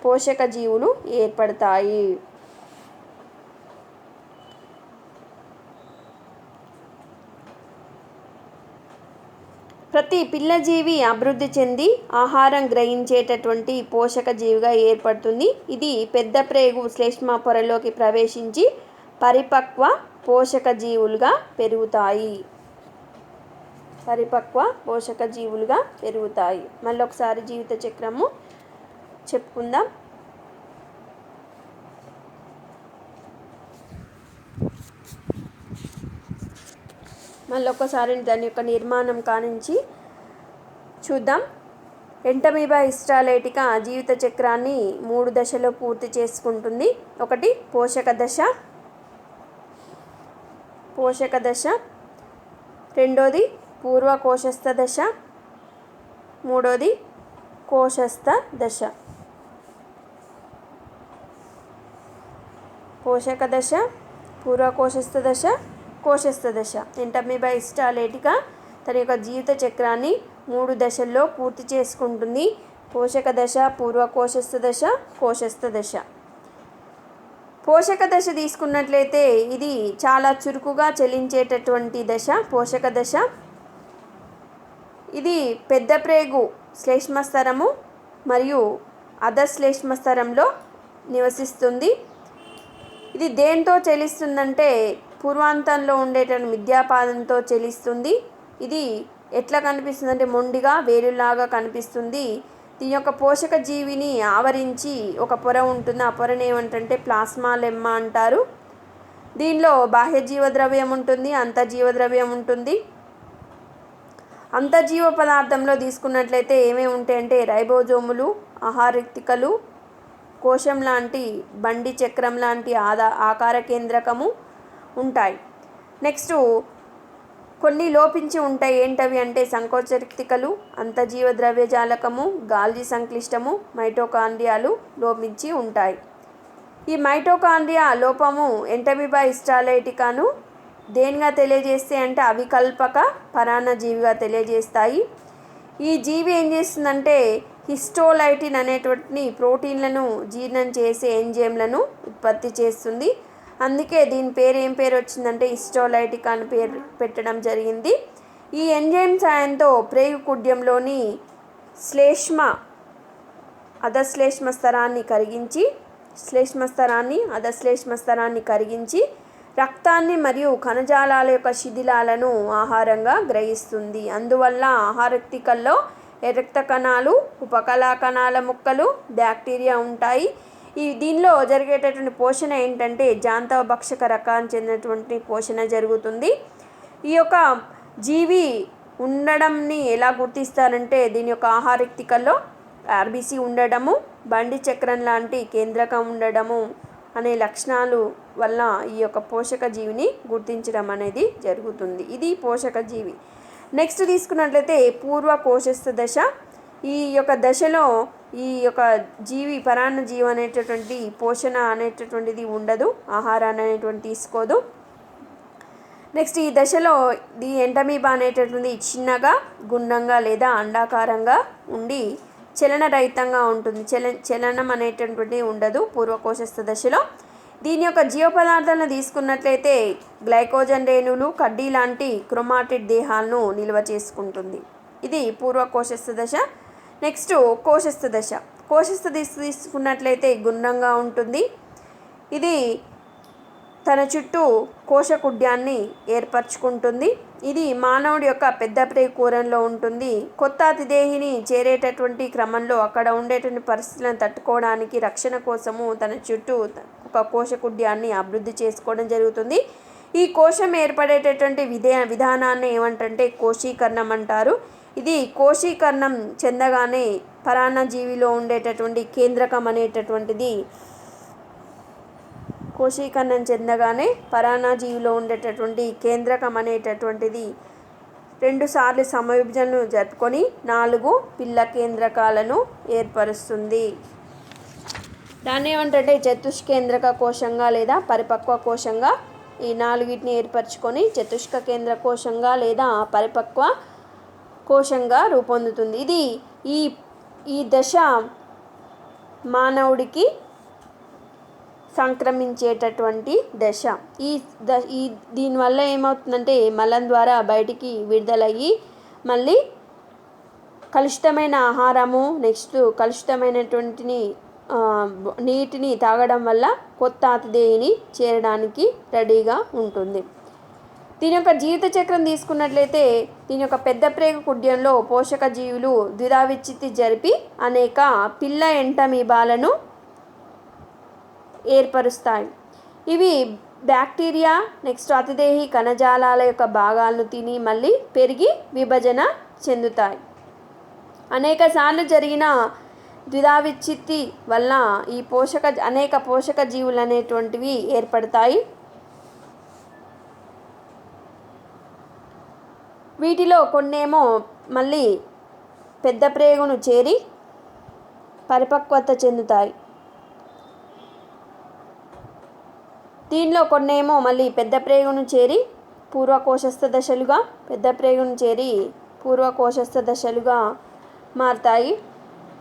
పోషక జీవులు ఏర్పడతాయి. ప్రతి పిల్లజీవి అభివృద్ధి చెంది ఆహారం గ్రహించేటటువంటి పోషక జీవిగా ఏర్పడుతుంది. ఇది పెద్ద ప్రేగు శ్లేష్మ పొరలోకి ప్రవేశించి పరిపక్వ పోషక జీవులుగా పెరుగుతాయి. మళ్ళీ ఒకసారి జీవిత చక్రము చెప్పుకుందాం. మళ్ళొకసారి దాని యొక్క నిర్మాణం కానించి చూద్దాం. ఎంటమీబా హిస్టాలైటికా జీవిత చక్రాన్ని 3 దశలో పూర్తి చేసుకుంటుంది. ఒకటి పోషక దశ, రెండోది పూర్వ కోశస్థ దశ, మూడోది కోశస్థ దశ. పోషక దశ, పూర్వ కోశస్థ దశ, కోశస్థ దశ. ఎంటమీబా హిస్టాలైటికా తన యొక్క జీవిత చక్రాన్ని 3 దశల్లో పూర్తి చేసుకుంటుంది. పోషక దశ, పూర్వ కోశస్థ దశ, కోశస్థ దశ. పోషక దశ తీసుకున్నట్లయితే ఇది చాలా చురుకుగా చలించేటటువంటి దశ. పోషక దశ ఇది పెద్ద ప్రేగు శ్లేష్మస్తరము మరియు అధశ్లేష్మస్తరంలో నివసిస్తుంది. ఇది దేంతో చెలిస్తుందంటే పూర్వాంతంలో ఉండేటువంటి మిథ్యాపాదంతో చెలిస్తుంది. ఇది ఎట్లా కనిపిస్తుంది అంటే మొండిగా వేలులాగా కనిపిస్తుంది. దీని యొక్క పోషక జీవిని ఆవరించి ఒక పొర ఉంటుంది. ఆ పొరని ఏమంటే ప్లాస్మా లెమ్మా అంటారు. దీనిలో బాహ్య జీవద్రవ్యం ఉంటుంది, అంతర్జీవద్రవ్యం ఉంటుంది. అంతర్జీవ పదార్థంలో తీసుకున్నట్లయితే ఏమేమి ఉంటాయంటే రైబోజోములు, ఆహారక్తికలు, కోశం లాంటి బండి చక్రం లాంటి ఆకార కేంద్రకము ఉంటాయి. నెక్స్ట్ కొన్ని లోపించి ఉంటాయి. ఏంటవి అంటే సంకోచరిక్తికలు, అంతర్జీవ ద్రవ్యజాలకము, గాల్జీ సంక్లిష్టము, మైటోకాండ్రియాలు లోపించి ఉంటాయి. ఈ మైటోకాండ్రియా లోపము ఎంటమీబా హిస్టాలైటికాను దేనిగా తెలియజేస్తాయి అంటే అవికల్పక పరాన్నజీవిగా తెలియజేస్తాయి. ఈ జీవి ఏం చేస్తుందంటే హిస్టోలైటిన్ అనేటువంటి ప్రోటీన్లను జీర్ణం చేసే ఎంజైమ్లను ఉత్పత్తి చేస్తుంది. అందుకే దీని పేరు ఏం పేరు వచ్చిందంటే హిస్టోలైటిక్ అని పేరు పెట్టడం జరిగింది. ఈ ఎంజైమ్ సాయంతో ప్రేగు కుడ్యంలోని అధశ్లేష్మస్తరాన్ని కరిగించి రక్తాన్ని మరియు కణజాలాల యొక్క శిథిలాలను ఆహారంగా గ్రహిస్తుంది. అందువల్ల ఆహారక్తికల్లో రక్త కణాలు, ఉపకళా కణాల ముక్కలు, బ్యాక్టీరియా ఉంటాయి. దీనిలో జరిగేటటువంటి పోషణ ఏంటంటే జాంతవ భక్షక రకానికి చెందినటువంటి పోషణ జరుగుతుంది. ఈ యొక్క జీవి ఉండడంని ఎలా గుర్తిస్తారంటే దీని యొక్క ఆహారక్తికల్లో ఆర్బీసీ ఉండడము, బండి చక్రం లాంటి కేంద్రకం ఉండడము అనే లక్షణాలు వల్ల ఈ యొక్క పోషక జీవిని గుర్తించడం అనేది జరుగుతుంది. ఇది పోషక జీవి. నెక్స్ట్ తీసుకున్నట్లయితే పూర్వ కోశస్థ దశ. ఈ యొక్క దశలో ఈ యొక్క జీవి పరాన్న జీవి అనేటటువంటి పోషణ అనేటటువంటిది ఉండదు, ఆహారాన్ని అనేటువంటి తీసుకోదు. నెక్స్ట్ ఈ దశలో ఈ ఎంటమీబా అనేటటువంటి చిన్నగా, గుండంగా లేదా అండాకారంగా ఉండి చలనరహితంగా ఉంటుంది. చలనం అనేటటువంటిది ఉండదు పూర్వకోశస్థ దశలో. దీని యొక్క జీవ పదార్థాలను తీసుకున్నట్లయితే గ్లైకోజన్ రేణువులు, కడ్డీ లాంటి క్రోమాటిడ్ దేహాలను నిల్వ చేసుకుంటుంది. ఇది పూర్వకోశస్థ దశ. నెక్స్ట్ కోశస్థ దశ. కోశస్థ దశ తీసుకున్నట్లయితే గుండ్రంగా ఉంటుంది. ఇది తన చుట్టూ కోశకుడ్యాన్ని ఏర్పరచుకుంటుంది. ఇది మానవుడి యొక్క పెద్ద ప్రేగు కూరంలో ఉంటుంది. కొత్త అతిదేహిని చేరేటటువంటి క్రమంలో అక్కడ ఉండేటువంటి పరిస్థితులను తట్టుకోవడానికి రక్షణ కోసము తన చుట్టూ ఒక కోశకుడ్యాన్ని అభివృద్ధి చేసుకోవడం జరుగుతుంది. ఈ కోశం ఏర్పడేటటువంటి విధానాన్ని ఏమంటే కోశీకరణం అంటారు. ఇది కోశీకరణం చెందగానే పరాన్నజీవిలో ఉండేటటువంటి కేంద్రకం అనేటటువంటిది కోశీకరణం చెందగానే పరాన్నజీవిలో ఉండేటటువంటి కేంద్రకం అనేటటువంటిది 2 సార్లు సమవిభజనలు జరుపుకొని 4 పిల్ల కేంద్రకాలను ఏర్పరుస్తుంది. దాన్ని ఏమంటే చతుష్కేంద్రక కోశంగా లేదా పరిపక్వ కోశంగా ఈ 4 ఏర్పరచుకొని చతుష్క కేంద్ర కోశంగా లేదా పరిపక్వ కోశంగా రూపొందుతుంది. ఇది ఈ దశ మానవుడికి సంక్రమించేటటువంటి దశ. దీనివల్ల ఏమవుతుందంటే మలం ద్వారా బయటికి విడుదలయ్యి మళ్ళీ కలుషితమైన ఆహారము, నెక్స్ట్ కలుషితమైనటువంటి నీటిని తాగడం వల్ల కొత్త అతిదేహిని చేరడానికి రెడీగా ఉంటుంది. దీని యొక్క జీవిత చక్రం తీసుకున్నట్లయితే దీని యొక్క పెద్ద ప్రేగు కుడ్యంలో పోషక జీవులు ద్విధావిచ్ఛిత్తి జరిపి అనేక పిల్ల ఎంటమీబాలను ఏర్పరుస్తాయి. ఇవి బ్యాక్టీరియా నెక్స్ట్ అతిదేహి కణజాలాల యొక్క భాగాలను తిని మళ్ళీ పెరిగి విభజన చెందుతాయి. అనేక సార్లు జరిగిన ద్విధా విచ్ఛిత్తి వల్ల ఈ అనేక పోషక జీవులు అనేటువంటివి ఏర్పడతాయి. వీటిలో కొన్నేమో మళ్ళీ పెద్ద ప్రేగును చేరి పరిపక్వత చెందుతాయి. దీనిలో కొన్నేమో మళ్ళీ పెద్ద ప్రేగును చేరి పూర్వకోశస్థ దశలుగా మారుతాయి.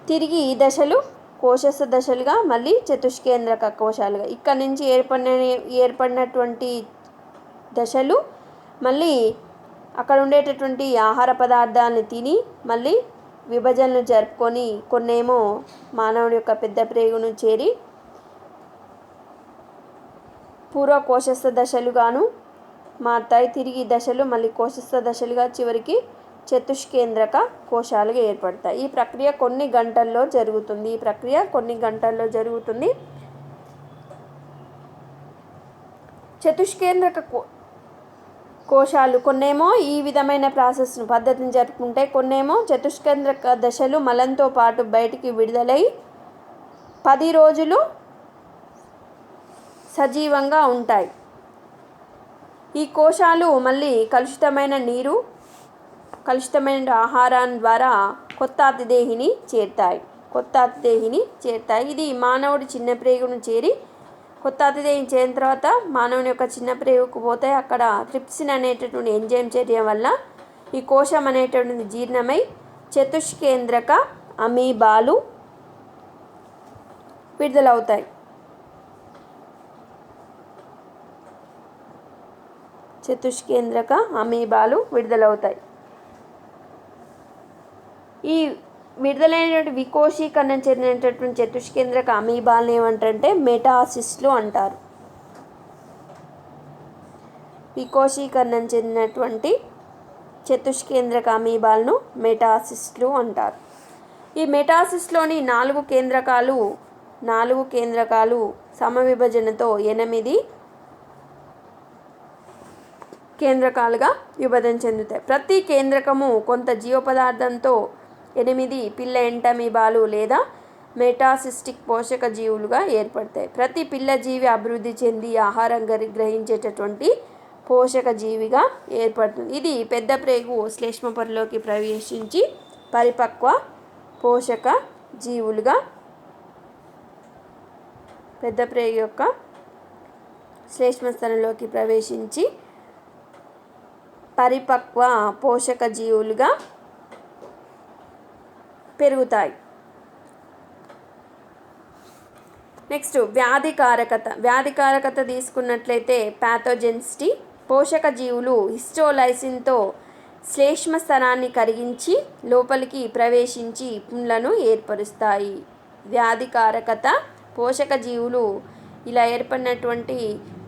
తిరిగి ఈ దశలు కోశస్థ దశలుగా మళ్ళీ చతుష్కేంద్రక కోశాలుగా ఇక్కడ నుంచి ఏర్పడినటువంటి దశలు మళ్ళీ అక్కడ ఉండేటటువంటి ఆహార పదార్థాలను తిని మళ్ళీ విభజనలు జరుపుకొని కొన్నేమో మానవుడి యొక్క పెద్ద ప్రేగును చేరి పూర్వకోశస్థ దశలుగాను మారుతాయి. తిరిగి దశలు మళ్ళీ కోశస్థ దశలుగా చివరికి చతుష్కేంద్రక కోశాలుగా ఏర్పడతాయి. ఈ ప్రక్రియ కొన్ని గంటల్లో జరుగుతుంది. చతుష్కేంద్రక కోశాలు కొన్నేమో ఈ విధమైన పద్ధతిని జరుపుకుంటాయి. కొన్నేమో చతుష్కేంద్రక దశలు మలంతో పాటు బయటికి విడుదలై 10 రోజులు సజీవంగా ఉంటాయి. ఈ కోశాలు మళ్ళీ కలుషితమైన నీరు, కలుషితమైన ఆహారం ద్వారా కొత్త అతిదేహిని చేరుతాయి. ఇది మానవుడి చిన్న ప్రేగును చేరి కొత్త అతిదేహిని చేరిన తర్వాత మానవుని యొక్క చిన్న ప్రేగుకు పోతాయి. అక్కడ ట్రిప్సిన్ అనేటటువంటి ఎంజైమ్ చర్య వల్ల ఈ కోశం అనేటటువంటి జీర్ణమై చతుష్కేంద్రక అమీబాలు విడుదలవుతాయి. ఈ విడుదలైనటువంటి వికోశీకరణ చెందినటువంటి చతుష్కేంద్రక అమీబాలను ఏమంటారంటే మెటాసిస్ట్లు అంటారు. వికోశీకరణం చెందినటువంటి చతుష్కేంద్రక అమీబాలను మెటాసిస్ట్లు అంటారు. ఈ మెటాసిస్లోని 4 కేంద్రకాలు సమవిభజనతో 8 కేంద్రకాలుగా విభజన చెందుతాయి. ప్రతి కేంద్రకము కొంత జీవపదార్థంతో 8 పిల్ల ఎంటమీబాలు లేదా మెటాసిస్టిక్ పోషక జీవులుగా ఏర్పడతాయి. ప్రతి పిల్ల జీవి అభివృద్ధి చెంది ఆహారం గ్రహించేటటువంటి పోషక జీవిగా ఏర్పడుతుంది. ఇది పెద్ద ప్రేగు శ్లేష్మ పొరలోకి ప్రవేశించి పరిపక్వ పోషక జీవులుగా పెద్ద ప్రేగు యొక్క శ్లేష్మ స్థలంలోకి ప్రవేశించి పరిపక్వ పోషక జీవులుగా పెరుగుతాయి. నెక్స్ట్ వ్యాధికారకత తీసుకున్నట్లయితే ప్యాథోజెనిసిటీ. పోషక జీవులు హిస్టోలైసిన్తో శ్లేష్మ స్థలాన్ని కరిగించి లోపలికి ప్రవేశించి పుండ్లను ఏర్పరుస్తాయి. వ్యాధికారకత పోషక జీవులు ఇలా ఏర్పడినటువంటి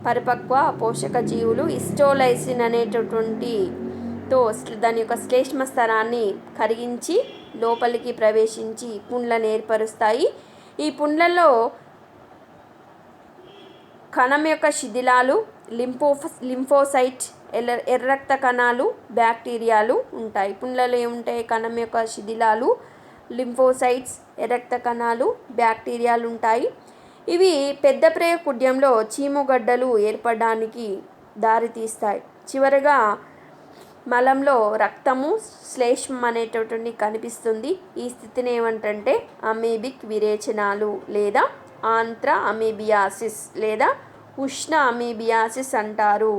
పరిపక్వ పోషక జీవులు హిస్టోలైసిన్ అనేటటువంటితో దాని యొక్క శ్లేష్మ స్థలాన్ని కరిగించి లోపలికి ప్రవేశించి పుండ్లను ఏర్పరుస్తాయి. ఈ పుండ్లలో కణం యొక్క శిథిలాలు, లింఫోసైట్, ఎర్రక్త కణాలు, బ్యాక్టీరియాలు ఉంటాయి. పుండ్లలో ఏముంటాయి? కణం యొక్క శిథిలాలు, లింఫోసైట్స్, ఎర్రక్త కణాలు, బ్యాక్టీరియాలు ఉంటాయి. ఇవి పెద్ద ప్రేగు కుడ్యంలో చీముగడ్డలు ఏర్పడడానికి దారితీస్తాయి. చివరగా మలంలో రక్తము, శ్లేష్మం అనేటటువంటి కనిపిస్తుంది. ఈ స్థితిని ఏమంటే అమీబిక్ విరేచనాలు లేదా ఆంత్ర అమీబియాసిస్ లేదా ఉష్ణ అమీబియాసిస్ అంటారు.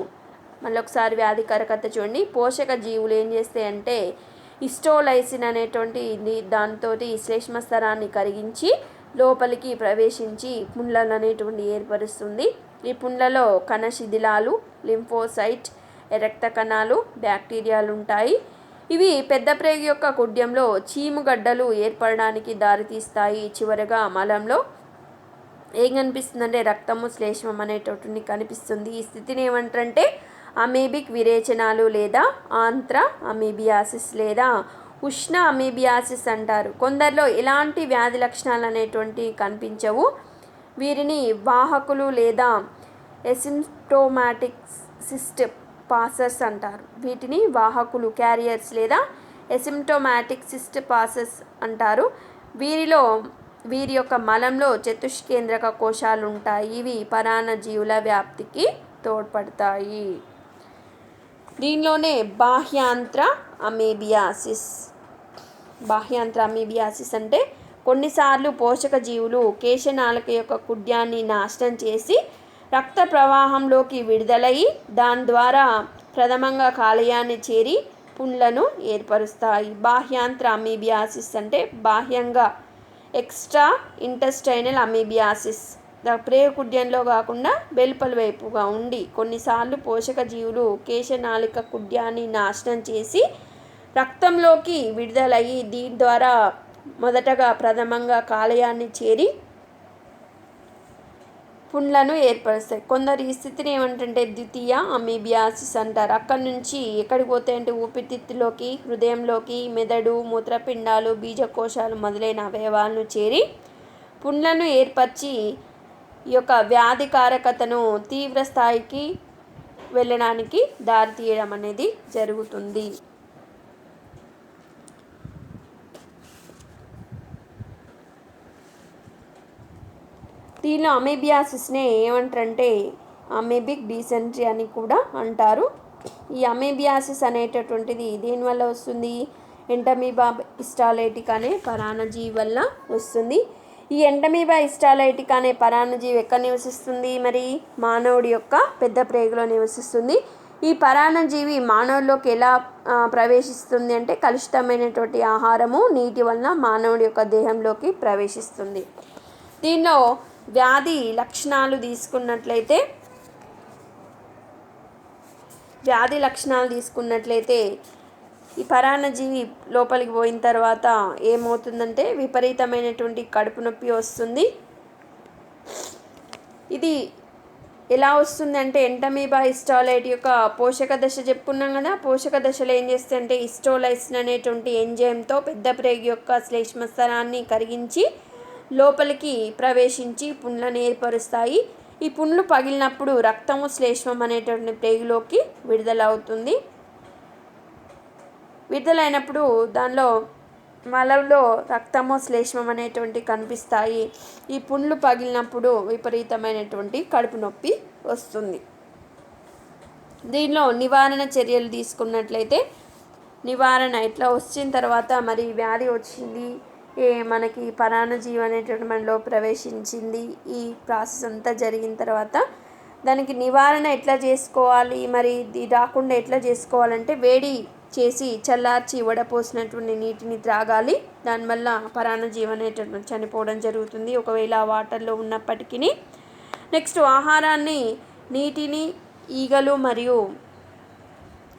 మళ్ళీ ఒకసారి వ్యాధికారకత చూడండి. పోషక జీవులు ఏం చేస్తాయంటే హిస్టోలైసిన్ అనేటువంటి దాంతో శ్లేష్మ స్థలాన్ని కరిగించి లోపలికి ప్రవేశించి పుండ్లను అనేటువంటి ఏర్పరుస్తుంది. ఈ పుండ్లలో కణశిథిలాలు, లింఫోసైట్, రక్త కణాలు, బ్యాక్టీరియాలు ఉంటాయి. ఇవి పెద్ద ప్రేగు యొక్క కుడ్యంలో చీముగడ్డలు ఏర్పడడానికి దారితీస్తాయి. చివరగా మలంలో ఏం కనిపిస్తుందంటే రక్తము, శ్లేష్మం అనేటటువంటి కనిపిస్తుంది. ఈ స్థితిని ఏమంటారంటే అమీబిక్ విరేచనాలు లేదా ఆంత్ర అమీబియాసిస్ లేదా ఉష్ణ అమీబియాసిస్ అంటారు. కొందరిలో ఎలాంటి వ్యాధి లక్షణాలు అనేటువంటివి కనిపించవు. వీరిని వాహకులు లేదా ఎసిమ్ప్టోమాటిక్ సిస్ట్ పాసెస్ అంటారు. వీటిని వాహకులు క్యారియర్స్ లేదా ఎసిమ్ప్టోమాటిక్ సిస్ట్ పాసెస్ అంటారు. వీరి యొక్క మలంలో చతుష్కేంద్రక కోశాలు ఉంటాయి. ఇవి పరాన్నజీవుల వ్యాప్తికి తోడ్పడతాయి. దీనిలోనే బాహ్యాంత్ర అమీబియాసిస్ అంటే కొన్నిసార్లు పోషక జీవులు కేశనాళిక యొక్క కుడ్యాన్ని నాశనం చేసి రక్త ప్రవాహంలోకి విడుదలయ్యి దాని ద్వారా ప్రథమంగా కాలేయాన్ని చేరి పుండ్లను ఏర్పరుస్తాయి. బాహ్యాంత్ర అమీబియాసిస్ అంటే బాహ్యంగా ఎక్స్ట్రా ఇంటెస్టైనల్ అమీబియాసిస్ ప్రేగు కుడ్యంలో కాకుండా వెలుపలి వైపుగా ఉండి కొన్నిసార్లు పోషక జీవులు కేశనాళిక కుడ్యాన్ని నాశనం చేసి రక్తంలోకి విడుదలయ్యి దీని ద్వారా మొదటగా ప్రథమంగా కాలేయాన్ని చేరి పుండ్లను ఏర్పరుస్తాయి. కొందరు ఈ స్థితిని ఏమంటే ద్వితీయ అమీబియాసిస్ అంటారు. అక్కడి నుంచి ఎక్కడికి పోతాయంటే ఊపిరితిత్తులోకి, హృదయంలోకి, మెదడు, మూత్రపిండాలు, బీజకోశాలు మొదలైన అవయవాలను చేరి పుండ్లను ఏర్పరిచి ఈ యొక్క వ్యాధికారకతను తీవ్ర స్థాయికి వెళ్ళడానికి దారితీయడం అనేది జరుగుతుంది. దీనిలో అమీబియాసిస్నే ఏమంటారంటే అమీబిక్ డిసెంట్రీ అని కూడా అంటారు. ఈ అమీబియాసిస్ అనేటటువంటిది దేనివల్ల వస్తుంది? ఎంటమీబా హిస్టాలైటికా అనే పరాన్నజీవి వల్ల వస్తుంది. ఈ ఎంటమీబా హిస్టాలైటికా అనే పరాన్నజీవి ఎక్కడ నివసిస్తుంది? మరి మానవుడి యొక్క పెద్ద ప్రేగులో నివసిస్తుంది. ఈ పరాన్నజీవి మానవుల్లోకి ఎలా ప్రవేశిస్తుంది అంటే కలుషితమైనటువంటి ఆహారము, నీటి వలన మానవుడి యొక్క దేహంలోకి ప్రవేశిస్తుంది. దీనిలో వ్యాధి లక్షణాలు తీసుకున్నట్లయితే ఈ పరాన్నజీవి లోపలికి పోయిన తర్వాత ఏమవుతుందంటే విపరీతమైనటువంటి కడుపు నొప్పి వస్తుంది. ఇది ఎలా వస్తుంది అంటే ఎంటమీబా హిస్టాలైట్ యొక్క పోషక దశ చెప్పుకున్నాం కదా. పోషక దశలో ఏం చేస్తుందంటే హిస్టోలైసిన్ అనేటువంటి ఎంజైమ్తో పెద్ద ప్రేగు యొక్క శ్లేష్మస్తరాన్ని కరిగించి లోపలికి ప్రవేశించి పుండ్లను ఏర్పరుస్తాయి. ఈ పుండ్లు పగిలినప్పుడు రక్తము శ్లేష్మం అనేటువంటి ప్రేగులోకి విడుదలైనప్పుడు దానిలో మలంలో రక్తము శ్లేష్మం అనేటువంటి కనిపిస్తాయి. ఈ పుండ్లు పగిలినప్పుడు విపరీతమైనటువంటి కడుపు నొప్పి వస్తుంది. దీనిలో నివారణ చర్యలు తీసుకున్నట్లయితే నివారణ ఇట్లా వచ్చిన తర్వాత మరి వ్యాధి వచ్చింది, మనకి పరాన్నజీవి అనేటువంటి మనలో ప్రవేశించింది, ఈ ప్రాసెస్ అంతా జరిగిన తర్వాత దానికి నివారణ ఎట్లా చేసుకోవాలి, మరి ఇది రాకుండా ఎట్లా చేసుకోవాలంటే వేడి చేసి చల్లార్చి వడపోసినటువంటి నీటిని త్రాగాలి. దానివల్ల పరాన్నజీవి అనేటటువంటి చనిపోవడం జరుగుతుంది ఒకవేళ వాటర్లో ఉన్నప్పటికీ. నెక్స్ట్ ఆహారాన్ని, నీటిని ఈగలు మరియు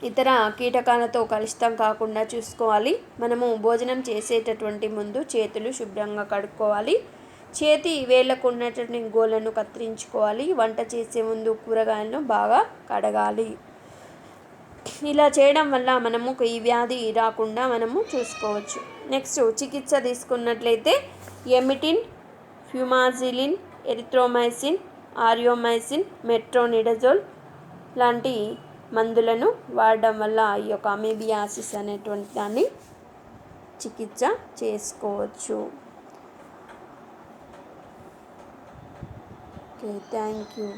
ఇతర కీటకాలతో కలుషితం కాకుండా చూసుకోవాలి. మనము భోజనం చేసేటటువంటి ముందు చేతులు శుభ్రంగా కడుక్కోవాలి. చేతి వేళ్ళకు ఉన్నటువంటి గోళ్ళను కత్తిరించుకోవాలి. వంట చేసే ముందు కూరగాయలను బాగా కడగాలి. ఇలా చేయడం వల్ల మనము ఈ వ్యాధి రాకుండా మనము చూసుకోవచ్చు. నెక్స్ట్ చికిత్స తీసుకున్నట్లయితే ఎమిటిన్, ఫ్యూమాజిలిన్, ఎరిథ్రోమైసిన్, ఆరియోమైసిన్, మెట్రోనిడజోల్ లాంటి మందులను వాడడం వల్ల ఈ యొక్క అమీబియాసిస్ అనేటువంటి దాన్ని చికిత్స చేసుకోవచ్చు. Okay, thank you.